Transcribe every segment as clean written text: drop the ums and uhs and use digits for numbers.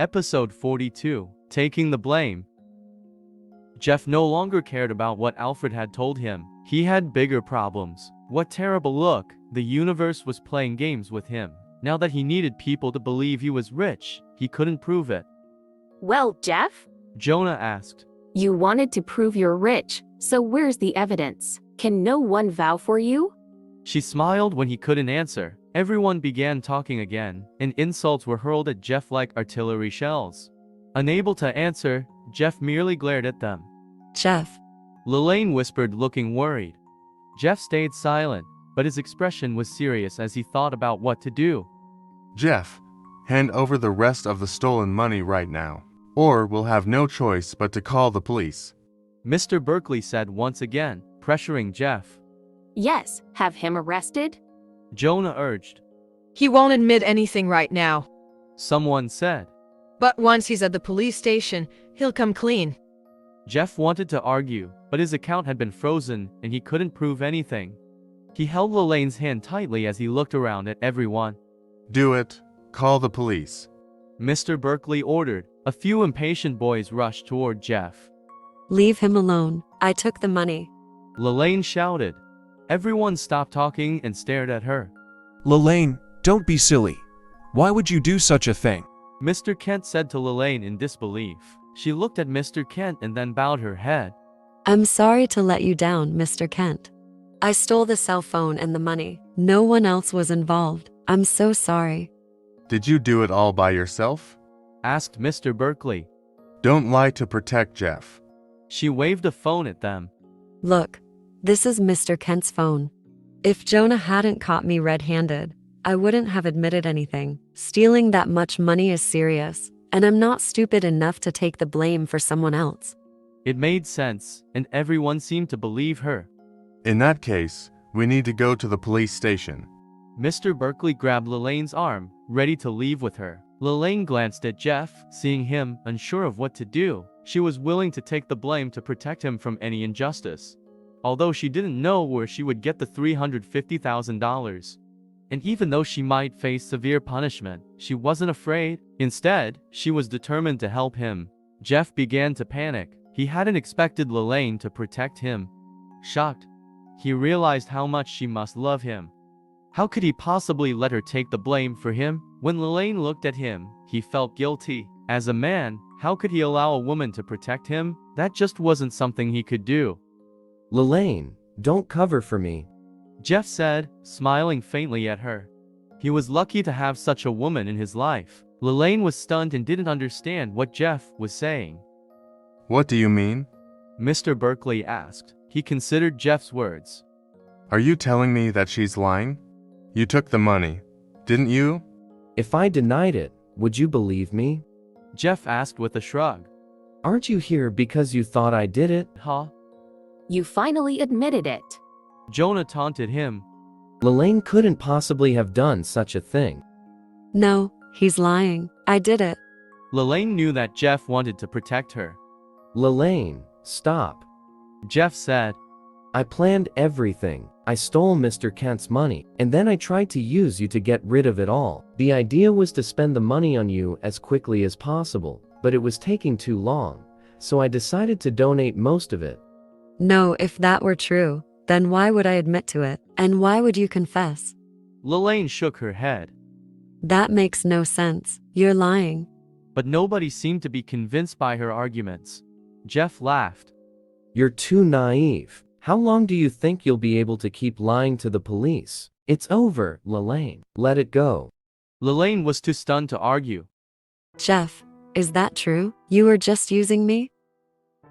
Episode 42, Taking the Blame. Jeff no longer cared about what Alfred had told him. He had bigger problems. What terrible look. The universe was playing games with him. Now that he needed people to believe he was rich, he couldn't prove it. Well, Jeff? Jonah asked. You wanted to prove you're rich, so where's the evidence? Can no one vow for you? She smiled when he couldn't answer. Everyone began talking again, and insults were hurled at Jeff like artillery shells. Unable to answer, Jeff merely glared at them. Jeff. Lelaine whispered, looking worried. Jeff stayed silent, but his expression was serious as he thought about what to do. Jeff, hand over the rest of the stolen money right now, or we'll have no choice but to call the police. Mr. Berkeley said once again, pressuring Jeff. Yes, have him arrested? Jonah urged. He won't admit anything right now. Someone said. But once he's at the police station, he'll come clean. Jeff wanted to argue, but his account had been frozen and he couldn't prove anything. He held Lelaine's hand tightly as he looked around at everyone. Do it. Call the police. Mr. Berkeley ordered. A few impatient boys rushed toward Jeff. Leave him alone. I took the money. Lelaine shouted. Everyone stopped talking and stared at her. Lelaine, don't be silly. Why would you do such a thing? Mr. Kent said to Lelaine in disbelief. She looked at Mr. Kent and then bowed her head. I'm sorry to let you down, Mr. Kent. I stole the cell phone and the money. No one else was involved. I'm so sorry. Did you do it all by yourself? Asked Mr. Berkeley. Don't lie to protect Jeff. She waved a phone at them. Look, this is Mr. Kent's phone. If Jonah hadn't caught me red-handed, I wouldn't have admitted anything. Stealing that much money is serious, and I'm not stupid enough to take the blame for someone else. It made sense, and everyone seemed to believe her. In that case, we need to go to the police station. Mr. Berkeley grabbed Lelaine's arm, ready to leave with her. Lelaine glanced at Jeff, seeing him unsure of what to do. She was willing to take the blame to protect him from any injustice. Although she didn't know where she would get the $350,000. And even though she might face severe punishment, she wasn't afraid. Instead, she was determined to help him. Jeff began to panic. He hadn't expected Lelaine to protect him. Shocked, he realized how much she must love him. How could he possibly let her take the blame for him? When Lelaine looked at him, he felt guilty. As a man, how could he allow a woman to protect him? That just wasn't something he could do. Lelaine, don't cover for me. Jeff said, smiling faintly at her. He was lucky to have such a woman in his life. Lelaine was stunned and didn't understand what Jeff was saying. What do you mean? Mr. Berkeley asked. He considered Jeff's words. Are you telling me that she's lying? You took the money, didn't you? If I denied it, would you believe me? Jeff asked with a shrug. Aren't you here because you thought I did it? Huh? You finally admitted it. Jonah taunted him. Lelaine couldn't possibly have done such a thing. No, he's lying. I did it. Lelaine knew that Jeff wanted to protect her. Lelaine, stop. Jeff said. I planned everything. I stole Mr. Kent's money, and then I tried to use you to get rid of it all. The idea was to spend the money on you as quickly as possible, but it was taking too long, so I decided to donate most of it. No, if that were true, then why would I admit to it? And why would you confess? Lelaine shook her head. That makes no sense. You're lying. But nobody seemed to be convinced by her arguments. Jeff laughed. You're too naive. How long do you think you'll be able to keep lying to the police? It's over, Lelaine. Let it go. Lelaine was too stunned to argue. Jeff, is that true? You were just using me?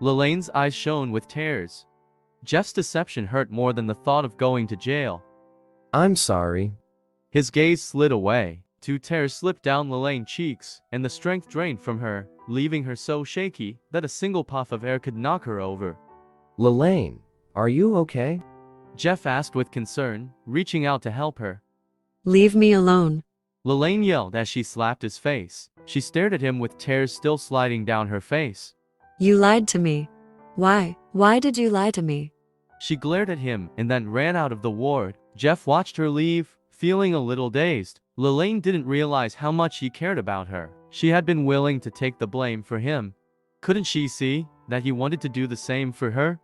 Lelaine's eyes shone with tears. Jeff's deception hurt more than the thought of going to jail. I'm sorry. His gaze slid away. 2 tears slipped down Lelaine's cheeks, and the strength drained from her, leaving her so shaky that a single puff of air could knock her over. Lelaine, are you okay? Jeff asked with concern, reaching out to help her. Leave me alone. Lelaine yelled as she slapped his face. She stared at him with tears still sliding down her face. You lied to me. Why? Why did you lie to me? She glared at him and then ran out of the ward. Jeff watched her leave, feeling a little dazed. Lelaine didn't realize how much he cared about her. She had been willing to take the blame for him. Couldn't she see that he wanted to do the same for her?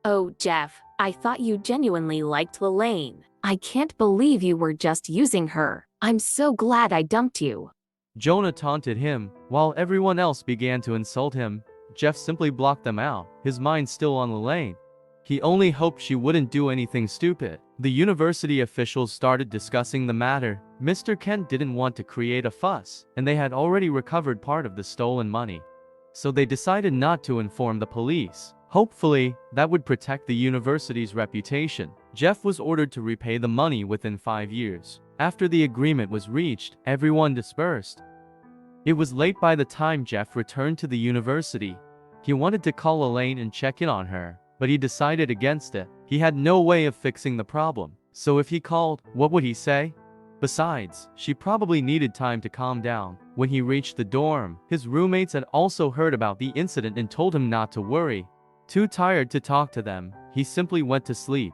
Oh, Jeff, I thought you genuinely liked Lelaine. I can't believe you were just using her. I'm so glad I dumped you. Jonah taunted him, while everyone else began to insult him. Jeff simply blocked them out, his mind still on Lelaine. He only hoped she wouldn't do anything stupid. The university officials started discussing the matter. Mr. Kent didn't want to create a fuss, and they had already recovered part of the stolen money. So they decided not to inform the police. Hopefully, that would protect the university's reputation. Jeff was ordered to repay the money within 5 years. After the agreement was reached, everyone dispersed. It was late by the time Jeff returned to the university. He wanted to call Elaine and check in on her, but he decided against it. He had no way of fixing the problem, so if he called, what would he say? Besides, she probably needed time to calm down. When he reached the dorm, his roommates had also heard about the incident and told him not to worry. Too tired to talk to them, he simply went to sleep.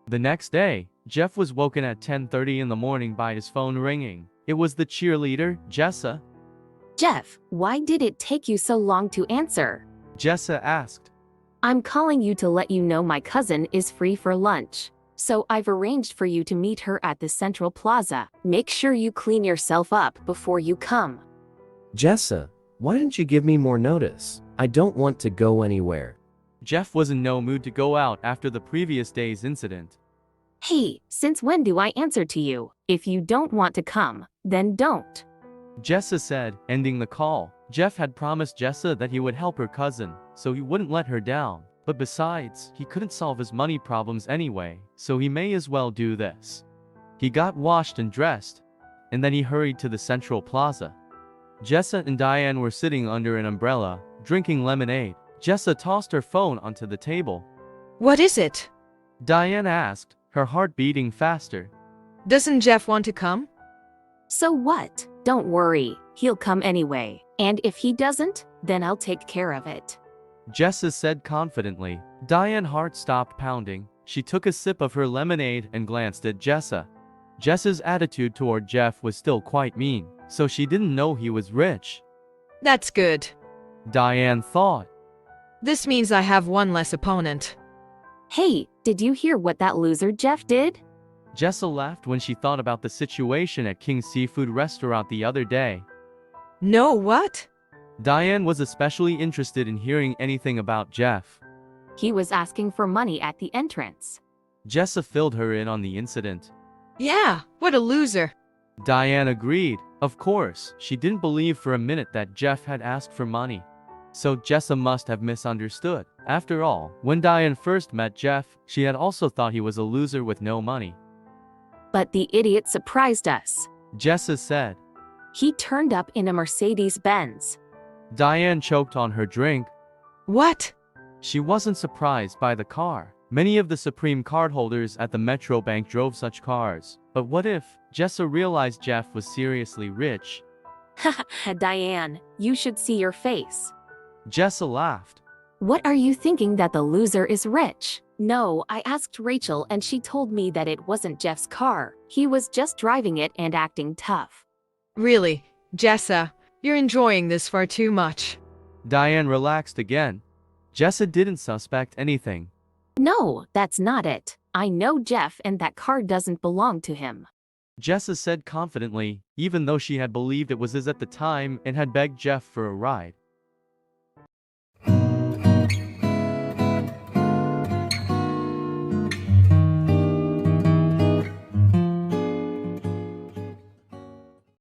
The next day, Jeff was woken at 10:30 in the morning by his phone ringing. It was the cheerleader, Jessa. Jeff, why did it take you so long to answer? Jessa asked. I'm calling you to let you know my cousin is free for lunch. So I've arranged for you to meet her at the Central Plaza. Make sure you clean yourself up before you come. Jessa, why didn't you give me more notice? I don't want to go anywhere. Jeff was in no mood to go out after the previous day's incident. Hey, since when do I answer to you? If you don't want to come, then don't. Jessa said, ending the call. Jeff had promised Jessa that he would help her cousin, so he wouldn't let her down. But besides, he couldn't solve his money problems anyway, so he may as well do this. He got washed and dressed, and then he hurried to the Central Plaza. Jessa and Diane were sitting under an umbrella, drinking lemonade. Jessa tossed her phone onto the table. What is it? Diane asked, her heart beating faster. Doesn't Jeff want to come? So what? Don't worry, he'll come anyway. And if he doesn't, then I'll take care of it. Jessa said confidently. Diane's heart stopped pounding. She took a sip of her lemonade and glanced at Jessa. Jessa's attitude toward Jeff was still quite mean, so she didn't know he was rich. That's good. Diane thought. This means I have one less opponent. Hey, did you hear what that loser Jeff did? Jessa laughed when she thought about the situation at King's Seafood Restaurant the other day. No, what? Diane was especially interested in hearing anything about Jeff. He was asking for money at the entrance. Jessa filled her in on the incident. Yeah, what a loser. Diane agreed. Of course, she didn't believe for a minute that Jeff had asked for money. So Jessa must have misunderstood. After all, when Diane first met Jeff, she had also thought he was a loser with no money. But the idiot surprised us. Jessa said. He turned up in a Mercedes-Benz. Diane choked on her drink. What? She wasn't surprised by the car. Many of the Supreme cardholders at the Metro Bank drove such cars. But what if Jessa realized Jeff was seriously rich? Haha, Diane, you should see your face. Jessa laughed. What are you thinking, that the loser is rich? No, I asked Rachel and she told me that it wasn't Jeff's car. He was just driving it and acting tough. Really, Jessa, you're enjoying this far too much. Diane relaxed again. Jessa didn't suspect anything. No, that's not it. I know Jeff and that car doesn't belong to him. Jessa said confidently, even though she had believed it was his at the time and had begged Jeff for a ride.